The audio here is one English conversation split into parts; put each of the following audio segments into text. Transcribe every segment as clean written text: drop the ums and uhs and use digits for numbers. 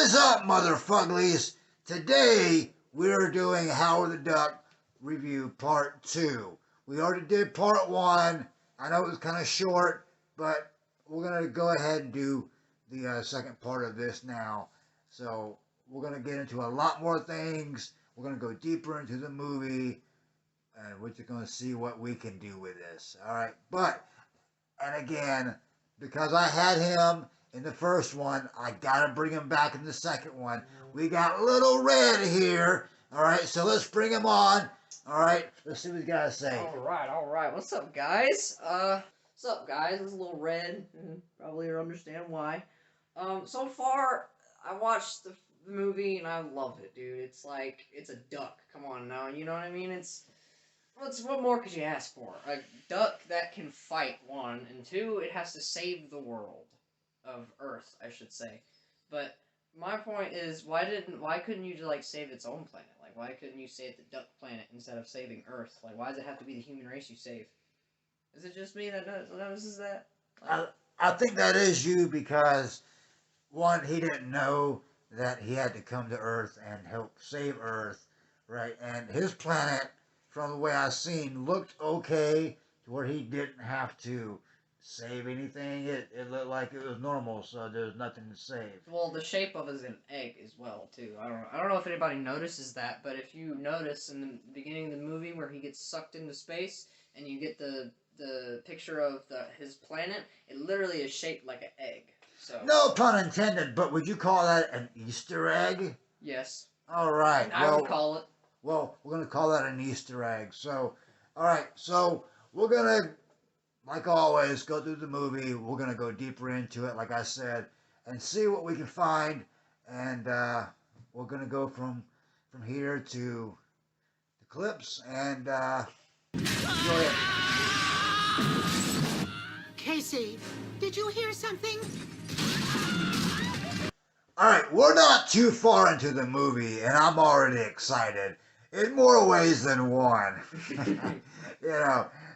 What is up, motherfuglies? Today, we're doing Howard the Duck review part 2. We already did part 1. I know it was kind of short, but we're going to go ahead and do the second part of this now. So, we're going to get into a lot more things. We're going to go deeper into the movie, and we're just going to see what we can do with this. Alright, and again, because I had him in the first one, I gotta bring him back in the second one. We got Little Red here. Alright, so let's bring him on. Alright, let's see what he's gotta say. Alright. What's up, guys? It's Little Red. Probably you'll understand why. So far, I watched the movie and I love it, dude. It's like, it's a duck. Come on now, you know what I mean? What more could you ask for? A duck that can fight, one, and two, it has to save the world. Of Earth, I should say. But my point is, why couldn't you just, like, save its own planet? Like, why couldn't you save the duck planet instead of saving Earth? Like, why does it have to be the human race you save? Is it just me that notices that? Like, I think that is you because, one, he didn't know that he had to come to Earth and help save Earth, right? And his planet, from the way I seen, looked okay to where he didn't have to save anything. It looked like it was normal, so there's nothing to save. well, the shape of it is an egg as well, too. I don't know if anybody notices that, but if you notice in the beginning of the movie where he gets sucked into space and you get the picture of his planet, it literally is shaped like an egg. So No pun intended, but would you call that an Easter egg? yes, All right. I would call it. Well, we're gonna call that an Easter egg. So, all right. So we're gonna, like always, go through the movie. We're going to go deeper into it, like I said, and see what we can find. And we're going to go from here to the clips and enjoy it. Casey, did you hear something? All right, we're not too far into the movie, and I'm already excited in more ways than one.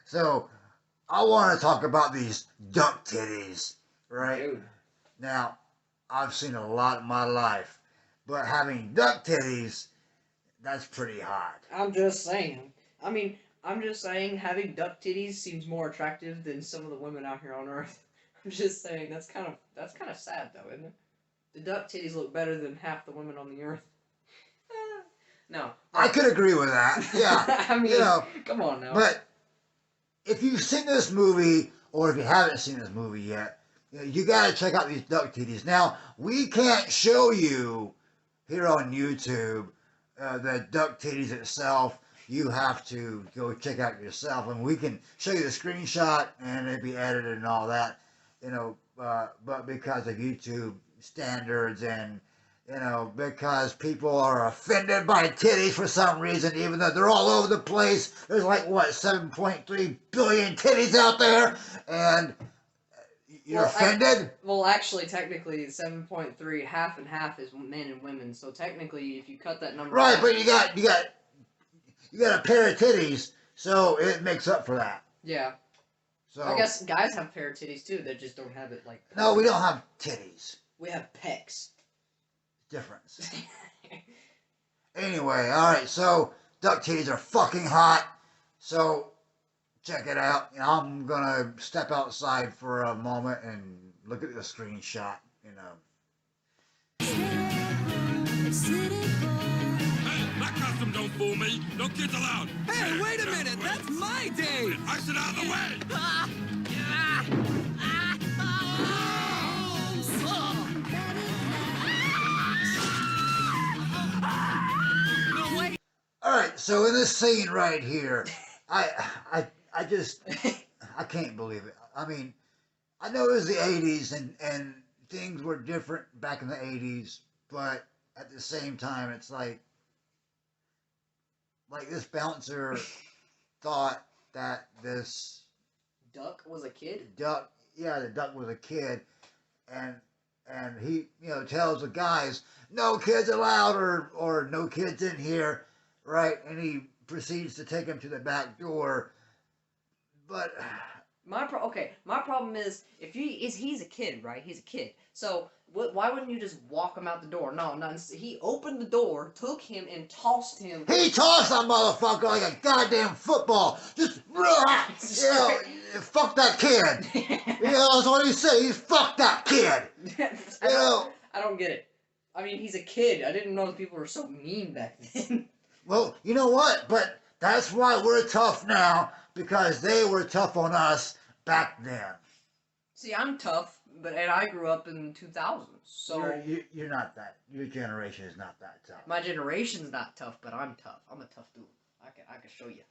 So I want to talk about these duck titties, right? Dude. Now, I've seen a lot in my life, but having duck titties, that's pretty hot. I'm just saying. I'm just saying having duck titties seems more attractive than some of the women out here on Earth. I'm just saying that's kind of sad though, isn't it? The duck titties look better than half the women on the Earth. No. I could agree with that. Yeah. I mean, come on now. But if you've seen this movie, or if you haven't seen this movie yet, you got to check out these duck titties. Now, we can't show you here on YouTube the duck titties itself. You have to go check out yourself, and we can show you the screenshot, and it'd be edited and all that, but because of YouTube standards and, because people are offended by titties for some reason, even though they're all over the place. There's like, 7.3 billion titties out there, and you're offended? Well, actually, technically, 7.3, half and half is men and women, so technically, if you cut that number... Right, but you got a pair of titties, so it makes up for that. Yeah. So I guess guys have a pair of titties, too, they just don't have it, like... No, we don't have titties. We have pecs. Difference. Anyway, alright, so duck titties are fucking hot. So check it out. I'm gonna step outside for a moment and look at the screenshot, Hey, that costume don't fool me. No kids allowed. Hey, wait a minute. That's my day. I sit out of the way. Alright, so in this scene right here, I just, I can't believe it. I mean, I know it was the 80s and things were different back in the 80s, but at the same time, it's like this bouncer thought that this Duck was a kid? the duck was a kid, and he, tells the guys, no kids allowed, or no kids in here, right? And he proceeds to take him to the back door, but My problem is he's a kid, right? He's a kid. So why wouldn't you just walk him out the door? No, he opened the door, took him, and tossed him. He tossed that motherfucker like a goddamn football. Just, fuck that kid. That's what he said. He fucked that kid. I don't get it. I mean, he's a kid. I didn't know that people were so mean back then. Well, you know what? But that's why we're tough now, because they were tough on us back then. See, I'm tough, and I grew up in 2000s, so... You're not that. Your generation is not that tough. My generation's not tough, but I'm tough. I'm a tough dude. I can show you.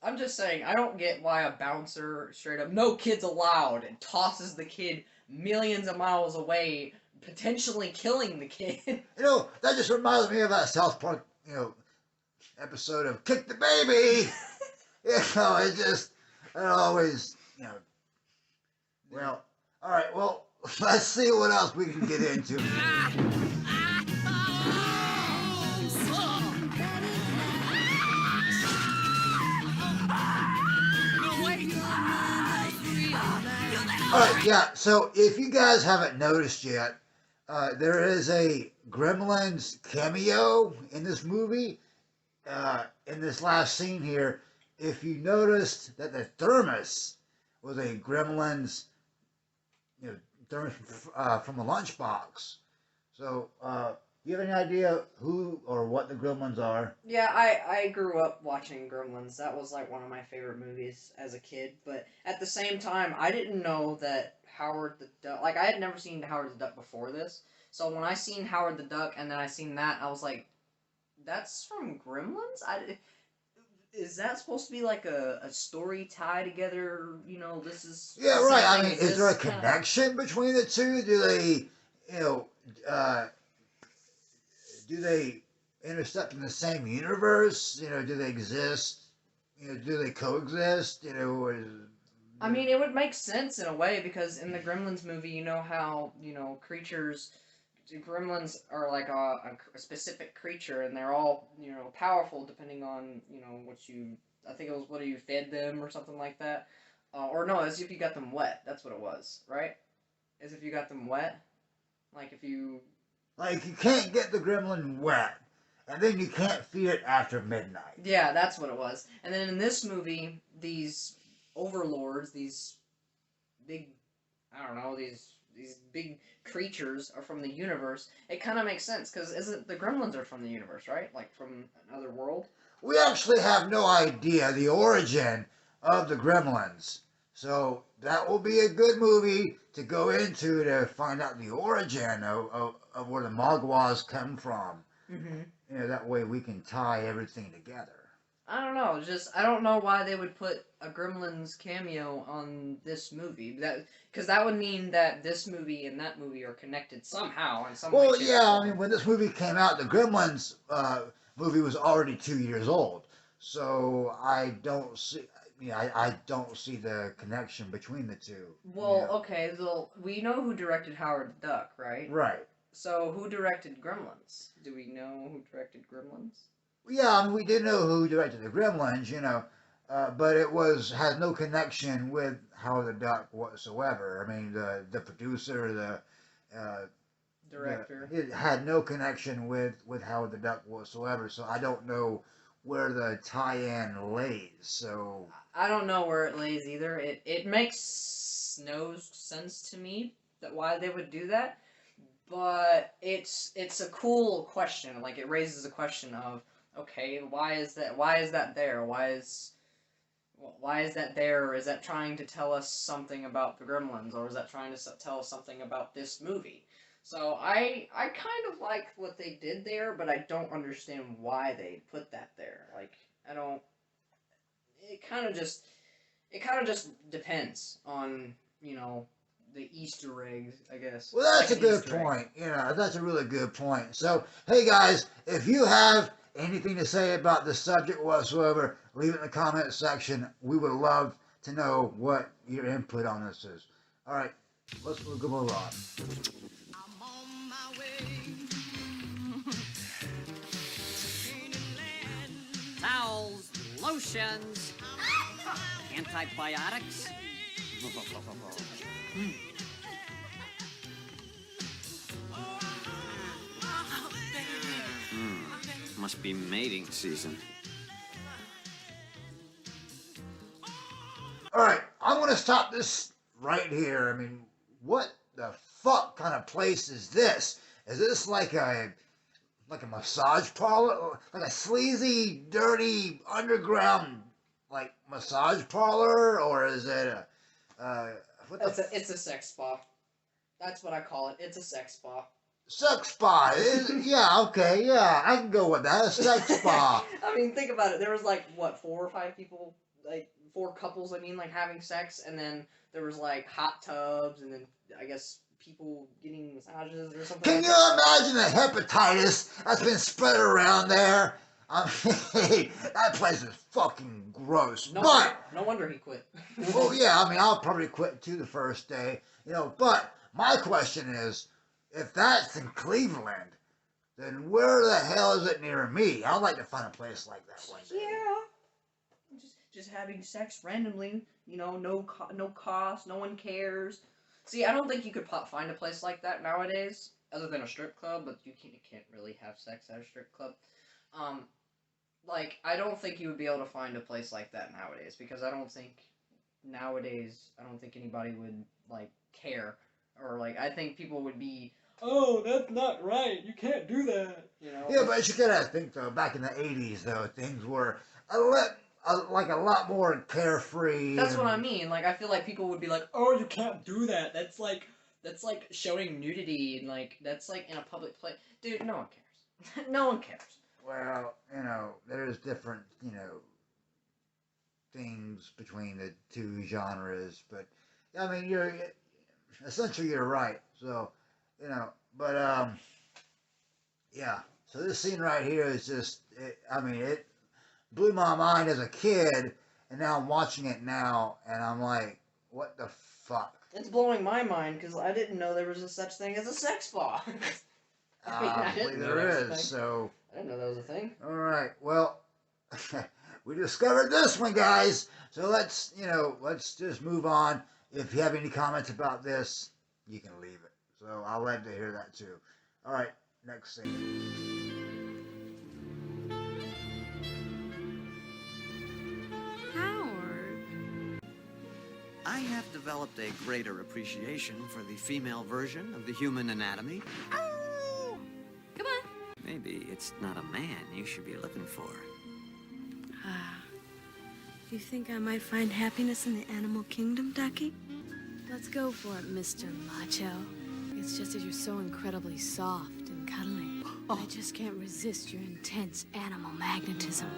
I'm just saying, I don't get why a bouncer straight up, no kids allowed, and tosses the kid millions of miles away, potentially killing the kid. That just reminds me of that South Park, episode of Kick the Baby. It always, Well, all right, well, let's see what else we can get into. Alright, yeah, so if you guys haven't noticed yet, there is a Gremlins cameo in this movie. In this last scene here, if you noticed that the thermos was a Gremlins, thermos from a lunchbox. So, you have any idea who or what the Gremlins are? Yeah, I grew up watching Gremlins. That was like one of my favorite movies as a kid. But at the same time, I didn't know that Howard the Duck... Like, I had never seen Howard the Duck before this. So when I seen Howard the Duck and then I seen that, I was like, that's from Gremlins? Is that supposed to be like a story tie together? This is... Yeah, right. I mean, is there a connection between the two? Do they, do they intersect in the same universe? Do they exist? Do they coexist? I mean, it would make sense in a way, because in the Gremlins movie, you know how, creatures... Gremlins are like a specific creature, and they're all, powerful depending on, what you... I think it was what you fed them or something like that. Or no, as if you got them wet. That's what it was, right? As if you got them wet. Like if you... Like, you can't get the gremlin wet, and then you can't feed it after midnight. Yeah, that's what it was. And then in this movie, these overlords, these big... I don't know, these big creatures are from the universe. It kind of makes sense, because the Gremlins are from the universe, right? Like, from another world? We actually have no idea the origin of the Gremlins. So that will be a good movie to go into to find out the origin of where the Mogwais come from. Mm-hmm. That way we can tie everything together. I don't know. I don't know why they would put a Gremlins cameo on this movie. Because that would mean that this movie and that movie are connected somehow in some way. Well, yeah, I mean, when this movie came out, the Gremlins movie was already 2 years old. So I don't see... I don't see the connection between the two. Well, okay, so we know who directed Howard the Duck, right? Right. So who directed Gremlins? Do we know who directed Gremlins? Yeah, I mean, we did know who directed the Gremlins, but it has no connection with Howard the Duck whatsoever. I mean, the producer, the director, it had no connection with Howard the Duck whatsoever. So I don't know where the tie-in lays. So I don't know where it lays either. It makes no sense to me that why they would do that, but it's a cool question. Like, it raises a question of, okay, why is that there? Why is that there? Or is that trying to tell us something about the Gremlins, or is that trying to tell us something about this movie? So I kind of like what they did there, but I don't understand why they put that there. Like, I don't... It kind of just depends on, the Easter eggs, I guess. Well, that's a good point. That's a really good point. So, hey guys, if you have anything to say about this subject whatsoever, leave it in the comment section. We would love to know what your input on this is. All right, let's move on. I'm on my way. Towels, lotions, antibiotics, Must be mating season. Alright, I'm gonna stop this right here. I mean, what the fuck kind of place is this? Is this like a massage parlor? Like a sleazy, dirty, underground, like, massage parlor? Or is it what the It's a sex spa. That's what I call it. It's a sex spa. sex spa? Yeah, okay, yeah, I can go with that. A sex spa. I mean, think about it. There was like, what, 4 or 5 people, like, 4 couples, I mean, like, having sex, and then there was, like, hot tubs, and then, I guess, people getting massages or something Can like you that. imagine the hepatitis that's been spread around there? I mean, that place is fucking gross. No wonder he quit. Well, yeah, I mean, I'll probably quit too the first day, but my question is, if that's in Cleveland, then where the hell is it near me? I'd like to find a place like that one day. Yeah. Just having sex randomly, no cost, no one cares. See, I don't think you could find a place like that nowadays, other than a strip club, but you can't really have sex at a strip club. I don't think you would be able to find a place like that nowadays, because I don't think anybody would, care. Or, I think people would be, oh, that's not right, you can't do that, Yeah, but you gotta think, though, back in the 80s, though, things were a lot more carefree. That's what I mean. I feel like people would be like, oh, you can't do that. That's like showing nudity, and, that's, in a public place. Dude, no one cares. No one cares. Well, there's different, things between the two genres, but, I mean, essentially you're right, so, but, yeah, so this scene right here is just, it blew my mind as a kid, and now I'm watching it now, and I'm like, what the fuck? It's blowing my mind, because I didn't know there was a such thing as a sex spa. I believe there is, so... I didn't know that was a thing. Alright, well, we discovered this one, guys, so let's just move on. If you have any comments about this, you can leave it. So I'll like to hear that too. Alright, next scene. Howard. I have developed a greater appreciation for the female version of the human anatomy. Come on. Maybe it's not a man you should be looking for. You think I might find happiness in the animal kingdom, Ducky? Let's go for it, Mr. Macho. It's just that you're so incredibly soft and cuddly. I just can't resist your intense animal magnetism.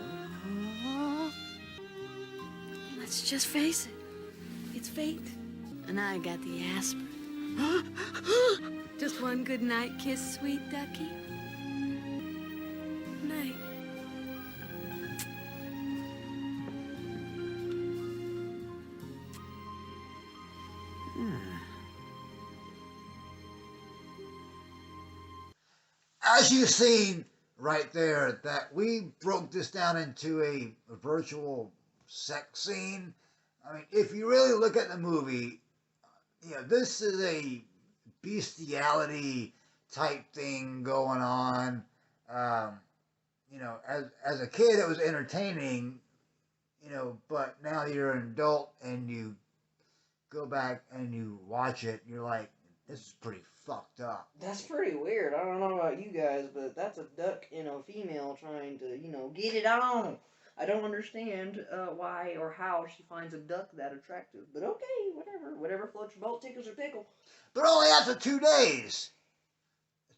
Let's just face it. It's fate. And I got the aspirin. Just one good night kiss, sweet Ducky. Night. As you've seen right there, that we broke this down into a virtual sex scene. I mean, if you really look at the movie, this is a bestiality type thing going on. As a kid, it was entertaining, but now you're an adult and you go back and you watch it, you're like, this is pretty fucked up. That's pretty weird. I don't know about you guys, but that's a duck and a female trying to, get it on. I don't understand why or how she finds a duck that attractive. But okay, whatever. Whatever floats your boat, tickles your pickle. But only after 2 days.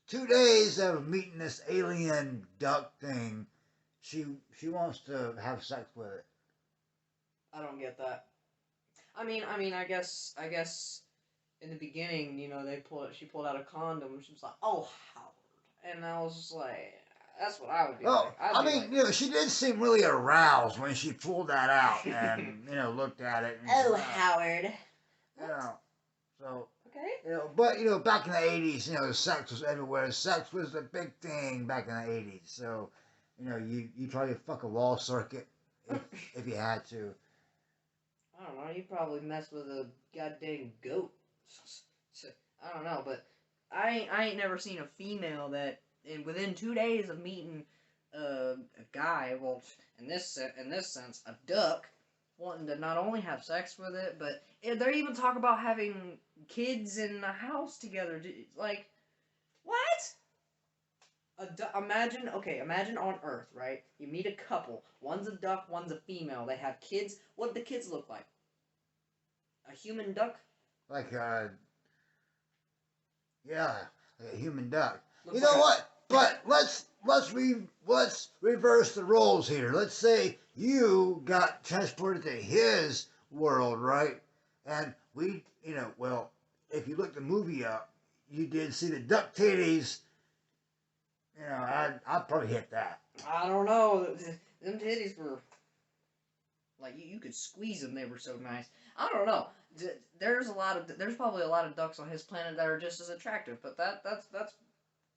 2 days of meeting this alien duck thing, she wants to have sex with it. I don't get that. I mean, I guess in the beginning, she pulled out a condom, and she was like, "Oh, Howard," and I was just like, that's what I would be like. She did seem really aroused when she pulled that out and looked at it. And oh, Howard. So. Okay. But back in the 80s, sex was everywhere. Sex was a big thing back in the 80s. So, you probably fuck a wall circuit if you had to. I don't know. You probably messed with a goddamn goat. I don't know, but I ain't never seen a female that within 2 days of meeting a guy, well, in this sense, a duck, wanting to not only have sex with it, but they even talk about having kids in a house together. Like, what? Imagine on Earth, right? You meet a couple. One's a duck, one's a female. They have kids. What do the kids look like? A human duck? Like yeah, like a human duck. Looks You know like what? But let's reverse the roles here. Let's say you got transported to his world, right? And we, well, if you look the movie up, you did see the duck titties. I'd probably hit that. I don't know. Them titties were like you could squeeze them. They were so nice. I don't know. There's probably a lot of ducks on his planet that are just as attractive. But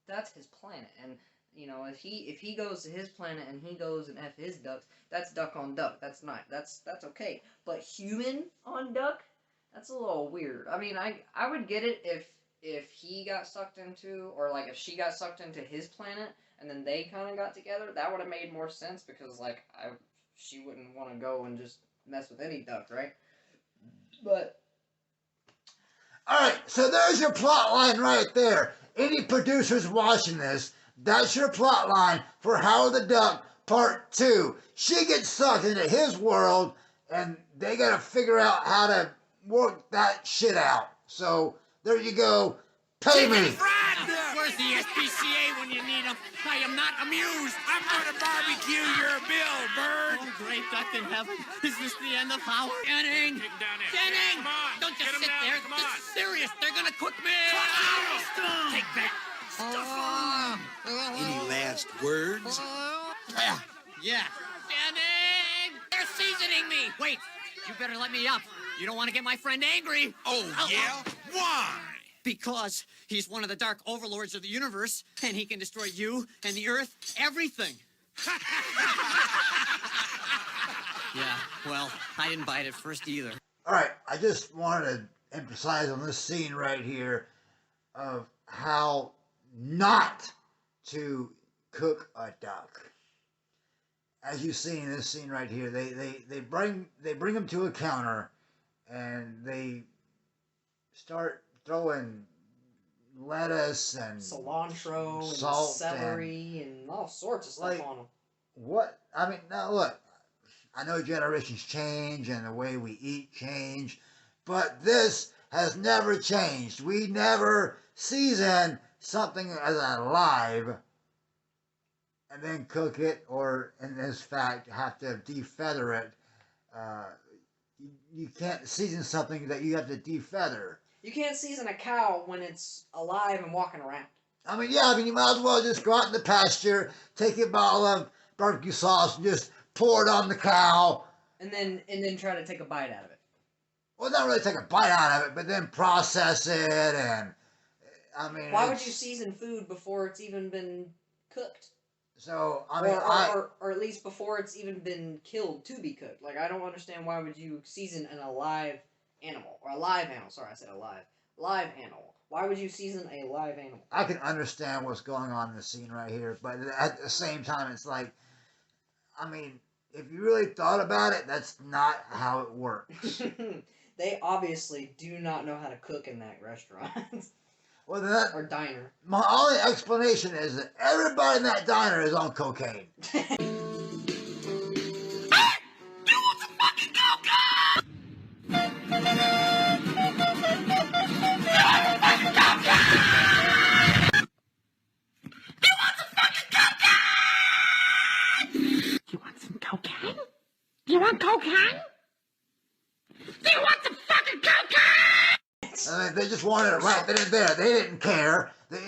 that's his planet. And if he goes to his planet and he goes and f his ducks, that's duck on duck. That's not. That's okay. But human on duck, that's a little weird. I mean, I would get it if he got sucked into, or like if she got sucked into his planet and then they kind of got together, that would have made more sense because like she wouldn't want to go and just mess with any duck, right? But All right, so there's your plot line right there. Any producers watching this, that's your plot line for Howard the Duck Part 2. She gets sucked into his world, and they got to figure out how to work that shit out. So there you go. Pay me. Where's the SPCA when you need them? I am not amused. I'm gonna barbecue your bill, bird. Oh, great duck in heaven. Is this the end of Howard? Jennings! Jennings! Come on, Don't get just 'em sit now, there. come This on. is serious. They're gonna cook me. Take that. Any last words? Yeah. Jennings! They're seasoning me. Wait. You better let me up. You don't want to get my friend angry. Oh, yeah? Why? Because he's one of the dark overlords of the universe, and he can destroy you and the Earth, everything. Yeah, well, I didn't buy it at first either. All right, I just wanted to emphasize on this scene right here of how not to cook a duck. As you see in this scene right here, they bring him to a counter, and they start throwing lettuce and cilantro and salt celery and all sorts of stuff like, on them. What? I mean, now look, I know generations change and the way we eat change, but this has never changed. We never season something as alive and then cook it, or in this fact, have to defeather it. You can't season something that you have to defeather. You can't season a cow when it's alive and walking around. I mean, you might as well just go out in the pasture, take a bottle of barbecue sauce, and just pour it on the cow. And then try to take a bite out of it. Well, not really take a bite out of it, but then process it, and I mean... Why would you season food before it's even been cooked? So, I mean, or at least before it's even been killed to be cooked. Like, I don't understand why would you season an alive animal. Or a live animal. Sorry, I said alive. Live animal. Why would you season a live animal? I can understand what's going on in the scene right here, but at the same time, it's like, I mean, if you really thought about it, that's not how it works. They obviously do not know how to cook in that restaurant. Well, then or diner. My only explanation is that everybody in that diner is on cocaine. You want cocaine? Do you want some fucking cocaine? I mean, they just wanted it right then and there. They didn't care. They,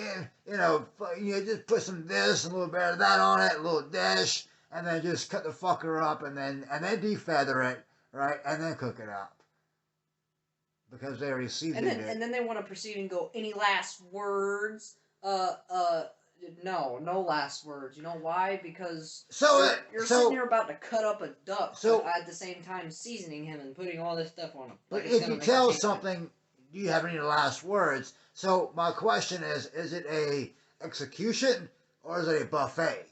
just put some this, a little bit of that on it, a little dish, and then just cut the fucker up, and then defeather it, right, and then cook it up because they already seasoned it. And then they want to proceed and go. Any last words, No last words. You know why? Because you're So sitting here about to cut up a duck, So- but at the same time seasoning him and putting all this stuff on him. but Like it's if gonna you make tell it taste good. something, do you have any last words? So my question is it a execution or is it a buffet?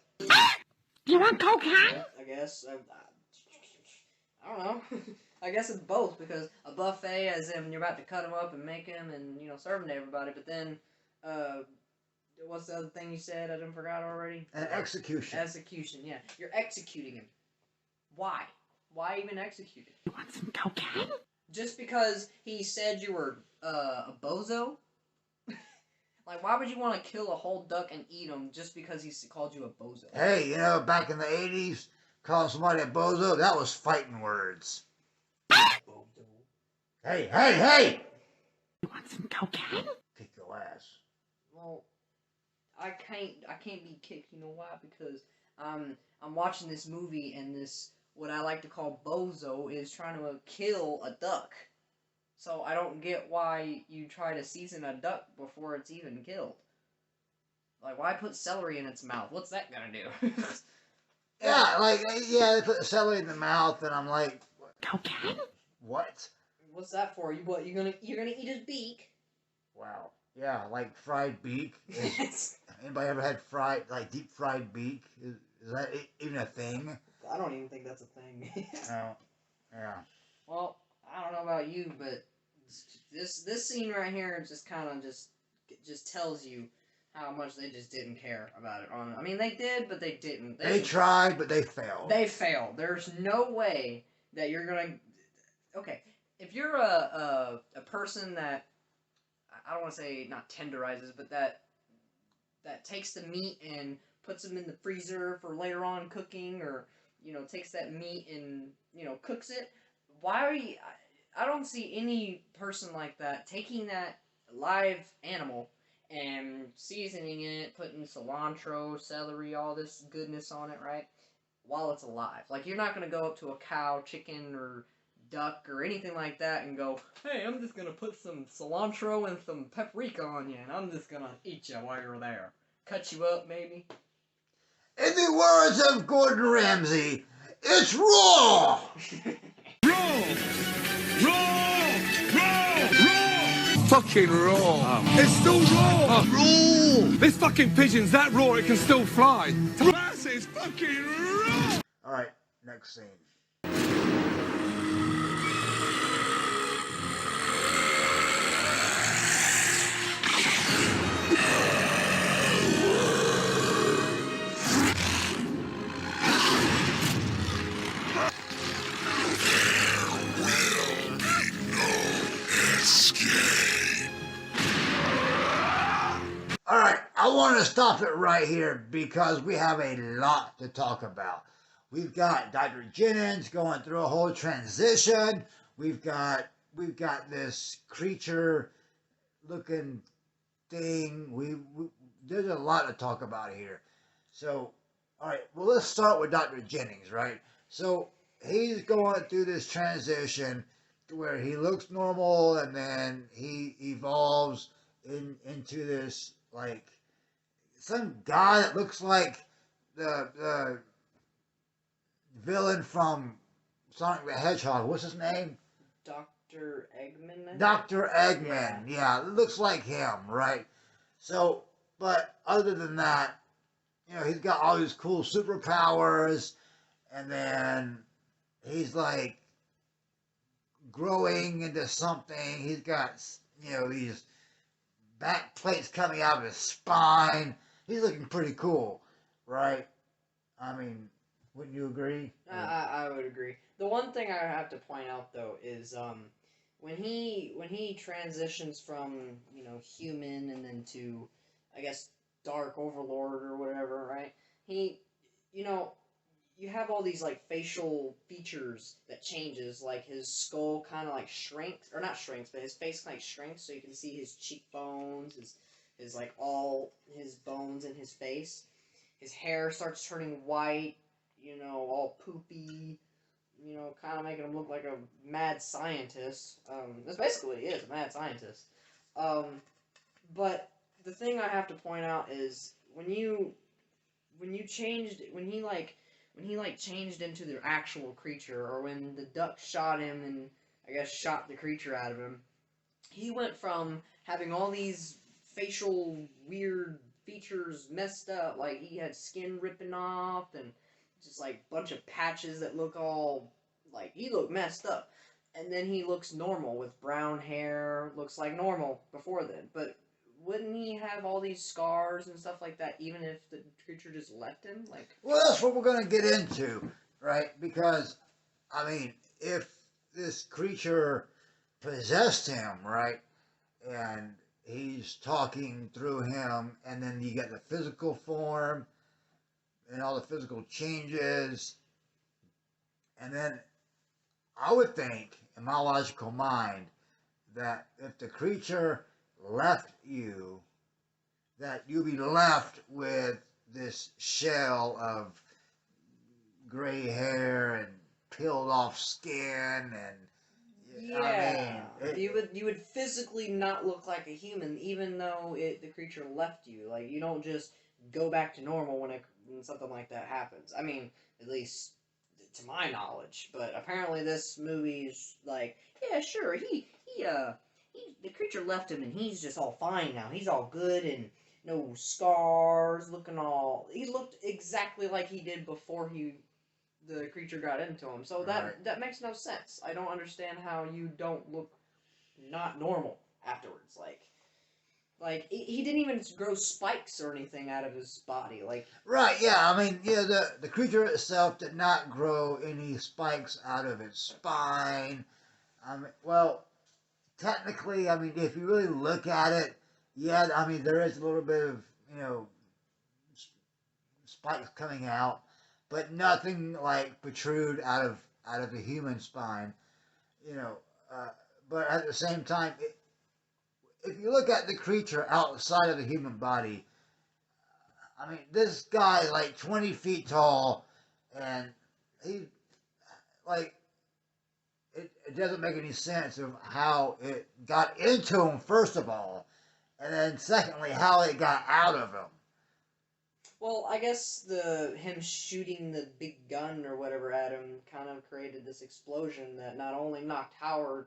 You want cocaine? I guess. I don't know. I guess it's both because a buffet, as in you're about to cut him up and make him and serve him to everybody. But then, what's the other thing you said? I didn't forgot already. An execution. Execution. Yeah, you're executing him. Why? Why even execute him? You want some cocaine? Just because he said you were a bozo? Like, why would you want to kill a whole duck and eat him just because he called you a bozo? Hey, back in the 80s, calling somebody a bozo, that was fighting words. Bozo. Hey! You want some cocaine? Kick your ass. Well, I can't be kicked. You know why? Because I'm watching this movie and this what I like to call bozo is trying to kill a duck. So I don't get why you try to season a duck before it's even killed. Like, why put celery in its mouth? What's that gonna do? They put celery in the mouth, and I'm like, Cocaine? what? What's that for? You're gonna eat his beak? Wow. Yeah, like fried beak. Anybody ever had deep fried beak? Is that even a thing? I don't even think that's a thing. No. Yeah. Well, I don't know about you, but this scene right here just kind of just tells you how much they just didn't care about it. I mean, they did, but they didn't. They tried, but they failed. They failed. There's no way that you're gonna. Okay, if you're a person that I don't want to say not tenderizes, but that takes the meat and puts them in the freezer for later on cooking, or takes that meat and cooks it. Why are you? I don't see any person like that taking that live animal and seasoning it, putting cilantro, celery, all this goodness on it, right? While it's alive. Like, you're not going to go up to a cow, chicken, or duck, or anything like that and go, hey, I'm just going to put some cilantro and some paprika on you, and I'm just going to eat you while you're there. Cut you up, maybe. In the words of Gordon Ramsay, it's raw! Fucking raw. It's still raw. Raw. This fucking pigeon's that raw it can still fly. That's it's fucking raw. Alright, next scene. Alright, I want to stop it right here because we have a lot to talk about. We've got Dr. Jennings going through a whole transition. We've got this creature looking thing. There's a lot to talk about here. So, alright, well, let's start with Dr. Jennings, right? So, he's going through this transition to where he looks normal and then he evolves into this, like, some guy that looks like the villain from Sonic the Hedgehog. What's his name? Dr. Eggman? Dr. Eggman. Yeah, it looks like him, right? So, but other than that, he's got all these cool superpowers, and then he's like growing into something. He's got, these back plates coming out of his spine. He's looking pretty cool, right? I mean, wouldn't you agree? I would agree. The one thing I have to point out though is when he transitions from human and then to I guess Dark Overlord or whatever, right? He you have all these like facial features that changes, like his skull kind of like shrinks, or not shrinks, but his face kind of shrinks so you can see his cheekbones, his like all his bones in his face. His hair starts turning white, all poopy, kind of making him look like a mad scientist. That's basically what he is, a mad scientist. But the thing I have to point out is when you changed when he changed into the actual creature, or when the duck shot him and I guess shot the creature out of him, he went from having all these facial weird features messed up, like he had skin ripping off and just like bunch of patches that look all like he looked messed up. And then he looks normal with brown hair, looks like normal before then. But wouldn't he have all these scars and stuff like that even if the creature just left him? Like, well, that's what we're going to get into, right? Because, I mean, if this creature possessed him, right, and he's talking through him, and then you get the physical form and all the physical changes, and then I would think, in my logical mind, that if the creature left you, that you'd be left with this shell of gray hair and peeled off skin, and yeah, I mean, you would physically not look like a human, even though the creature left you. Like, you don't just go back to normal when something like that happens. I mean, at least to my knowledge. But apparently, this movie's like, yeah, sure, the creature left him, and he's just all fine now. He's all good and no scars, looking all. He looked exactly like he did before the creature got into him. So that makes no sense. I don't understand how you don't look not normal afterwards. Like he didn't even grow spikes or anything out of his body. Like, right, yeah, I mean, yeah, the creature itself did not grow any spikes out of its spine. I mean, well, technically, I mean, if you really look at it, yeah, I mean, there is a little bit of, spikes coming out, but nothing like protrude out of the human spine, you know. But at the same time, if you look at the creature outside of the human body, I mean, this guy's like 20 feet tall, and he, like, it doesn't make any sense of how it got into him, first of all, and then secondly, how it got out of him. well, I guess him shooting the big gun or whatever at him kind of created this explosion that not only knocked Howard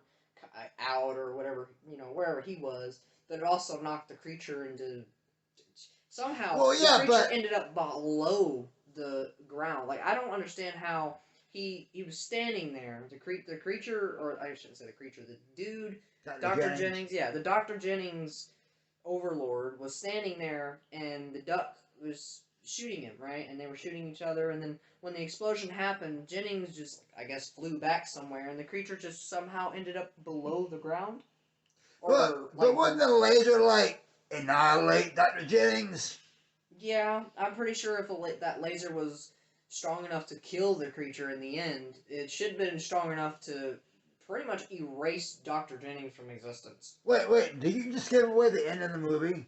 out or whatever, wherever he was, but it also knocked the creature into somehow. Well, yeah, the creature but ended up below the ground. Like, I don't understand how he was standing there. The creature, or I shouldn't say the creature, the dude, Dr. Jennings, yeah, the Dr. Jennings overlord was standing there, and the duck was shooting him, right? And they were shooting each other, and then when the explosion happened, Jennings just, I guess, flew back somewhere, and the creature just somehow ended up below the ground. But wouldn't the laser, like, annihilate Dr. Jennings? Yeah, I'm pretty sure if that laser was strong enough to kill the creature in the end, it should have been strong enough to pretty much erase Dr. Jennings from existence. Wait, did you just give away the end of the movie?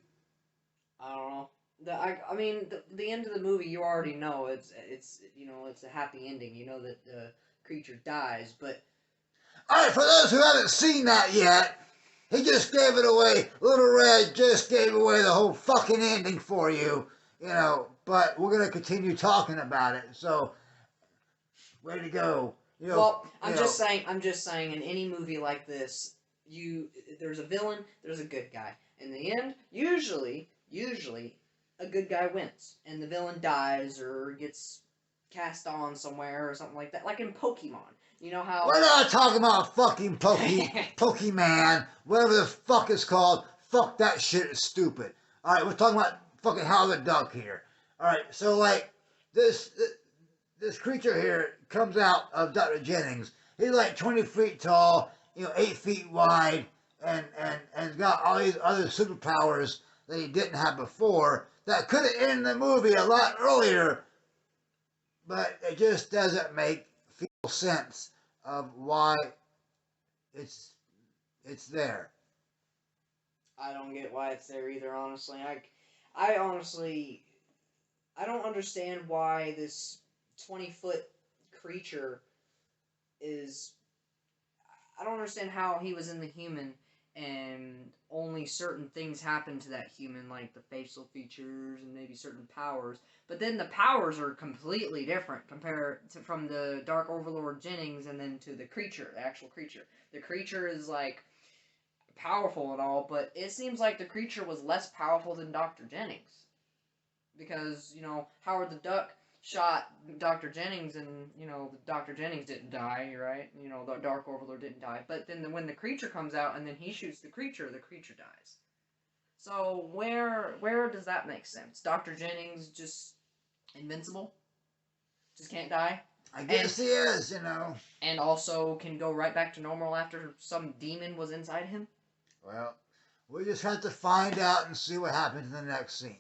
I don't know. I mean, the end of the movie, you already know it's it's a happy ending. You know that the creature dies, but Alright, for those who haven't seen that yet, he just gave it away. Little Red just gave away the whole fucking ending for you, but we're going to continue talking about it, so, way to go. Well, I'm just saying, in any movie like this, there's a villain, there's a good guy. In the end, usually, a good guy wins, and the villain dies or gets cast on somewhere or something like that. Like in Pokemon, you know how... We're not talking about fucking Pokemon, whatever the fuck it's called. Fuck that shit, it's stupid. Alright, we're talking about fucking Howard the Duck here. Alright, so like, this creature here comes out of Dr. Jennings. He's like 20 feet tall, 8 feet wide, and got all these other superpowers that he didn't have before that could have ended the movie a lot earlier, but it just doesn't make sense of why it's there. I don't get why it's there either, honestly. I honestly, I don't understand why this 20-foot creature is... I don't understand how he was in the human and only certain things happen to that human, like the facial features and maybe certain powers. But then the powers are completely different compared to from the Dark Overlord Jennings and then to the creature, the actual creature. The creature is like powerful and all, but it seems like the creature was less powerful than Dr. Jennings. Because, Howard the Duck shot Dr. Jennings and, Dr. Jennings didn't die, right? The Dark Overlord didn't die. But then when the creature comes out and then he shoots the creature dies. So where does that make sense? Dr. Jennings just invincible? Just can't die? I guess he is, And also can go right back to normal after some demon was inside him? Well, we just have to find out and see what happens in the next scene.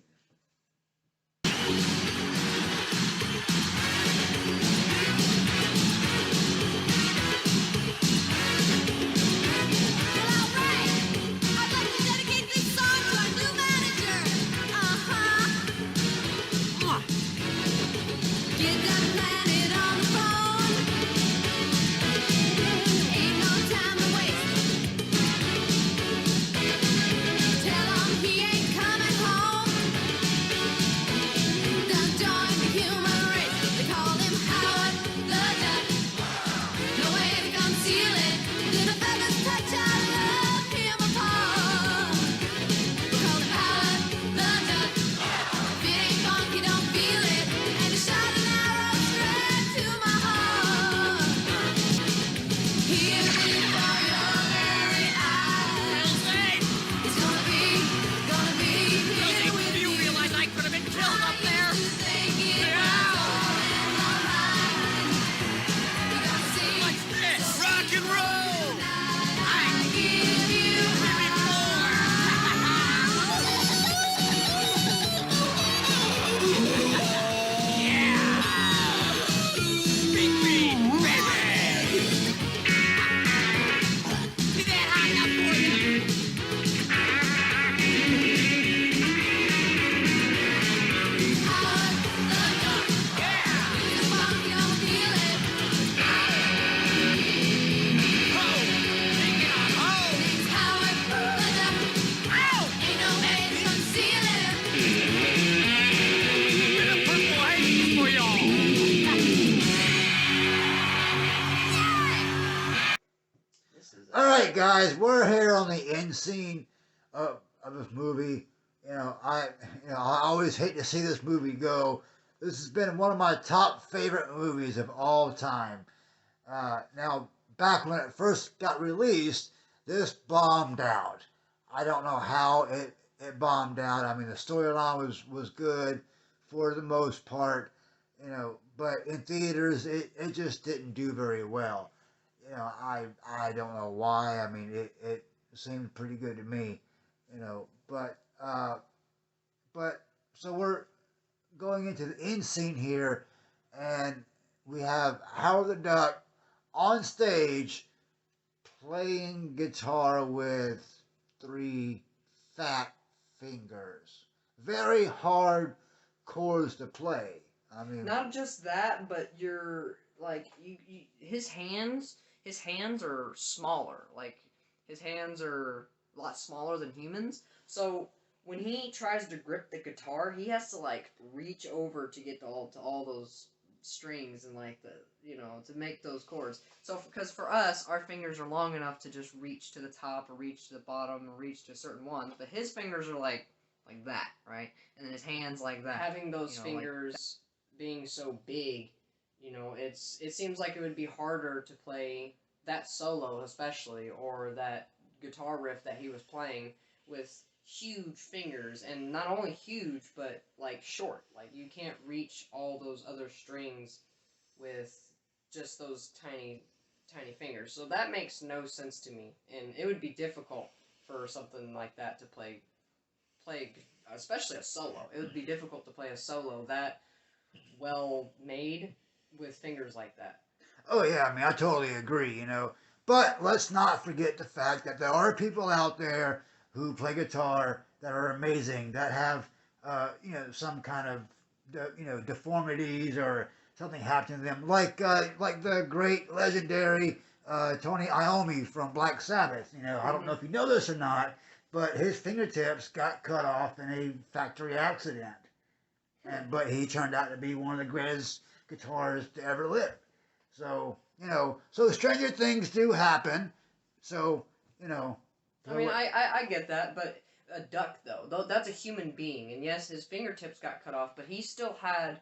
Alright guys, we're here on the end scene of this movie. I always hate to see this movie go. This has been one of my top favorite movies of all time. Now, back when it first got released, this bombed out. I don't know how it bombed out. I mean, the storyline was good for the most part, but in theaters, it just didn't do very well. I don't know why. I mean, it seemed pretty good to me, but so we're going into the end scene here, and we have Howard the Duck on stage playing guitar with 3 fat fingers. Very hard chords to play. I mean, not just that, but you're like his hands are smaller. Like his hands are a lot smaller than humans. So when he tries to grip the guitar, he has to like reach over to get to all those strings and like to make those chords. So because for us, our fingers are long enough to just reach to the top or reach to the bottom or reach to certain ones, but his fingers are like that, right? And then his hands like that. Having those fingers being so big, it seems like it would be harder to play that solo, especially, or that guitar riff that he was playing with huge fingers, and not only huge, but like short. Like you can't reach all those other strings with just those tiny fingers. So that makes no sense to me, and it would be difficult for something like that to play, especially a solo. It would be difficult to play a solo that well made with fingers like that. Oh yeah, I mean, I totally agree, But let's not forget the fact that there are people out there who play guitar that are amazing, that have, some kind of, deformities or something happening to them, like the great legendary Tony Iommi from Black Sabbath. I don't know if you know this or not, but his fingertips got cut off in a factory accident. But he turned out to be one of the greatest guitarists to ever live. So, so stranger things do happen. So, I mean, I get that, but a duck, though, that's a human being. And yes, his fingertips got cut off, but he still had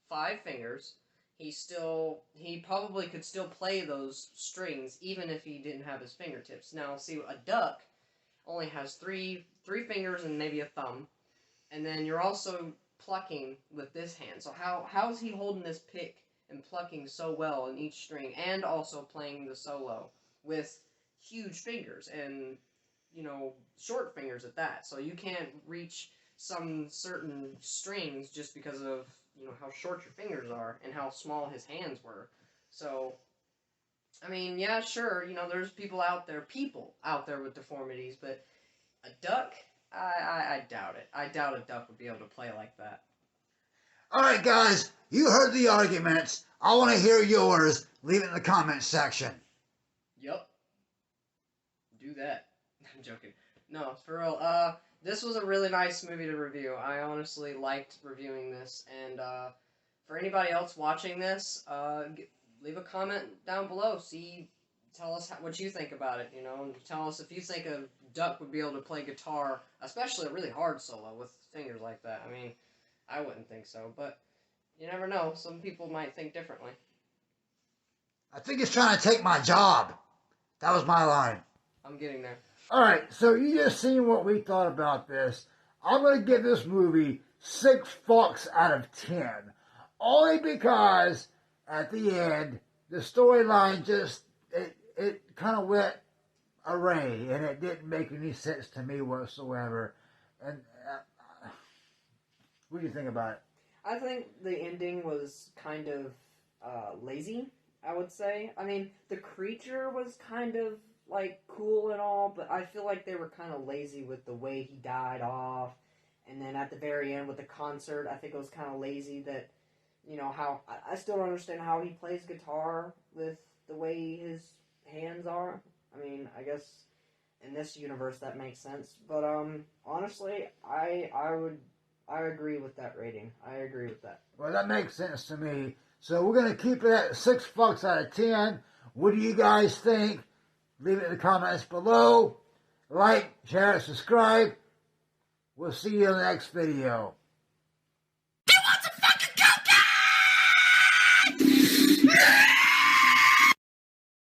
5 fingers. He probably could still play those strings, even if he didn't have his fingertips. Now, see, a duck only has three fingers and maybe a thumb. And then you're also plucking with this hand. So how is he holding this pick and plucking so well in each string, and also playing the solo with huge fingers and, short fingers at that? So you can't reach some certain strings just because of, how short your fingers are and how small his hands were. So, I mean, yeah, sure, there's people out there with deformities, but a duck, I doubt it. I doubt a duck would be able to play like that. All right, guys, you heard the arguments. I want to hear yours. Leave it in the comments section. Yep. Do that. I'm joking. No, for real. This was a really nice movie to review. I honestly liked reviewing this. And for anybody else watching this, leave a comment down below. Tell us what you think about it, and tell us if you think a duck would be able to play guitar, especially a really hard solo with fingers like that. I mean, I wouldn't think so, but you never know. Some people might think differently. I think it's trying to take my job. That was my line. I'm getting there. All right, so you just seen what we thought about this. I'm going to give this movie 6 fucks out of 10. Only because at the end, the storyline just, it kind of went array, and it didn't make any sense to me whatsoever. And what do you think about it? I think the ending was kind of lazy, I would say. I mean, the creature was kind of cool and all, but I feel like they were kind of lazy with the way he died off. And then at the very end with the concert, I think it was kind of lazy that, how I still don't understand how he plays guitar with the way his hands are. I mean, I guess in this universe that makes sense, but honestly, I agree with that rating. I agree with that. Well, that makes sense to me. So we're going to keep it at 6 fucks out of 10. What do you guys think? Leave it in the comments below. Like, share, subscribe. We'll see you in the next video.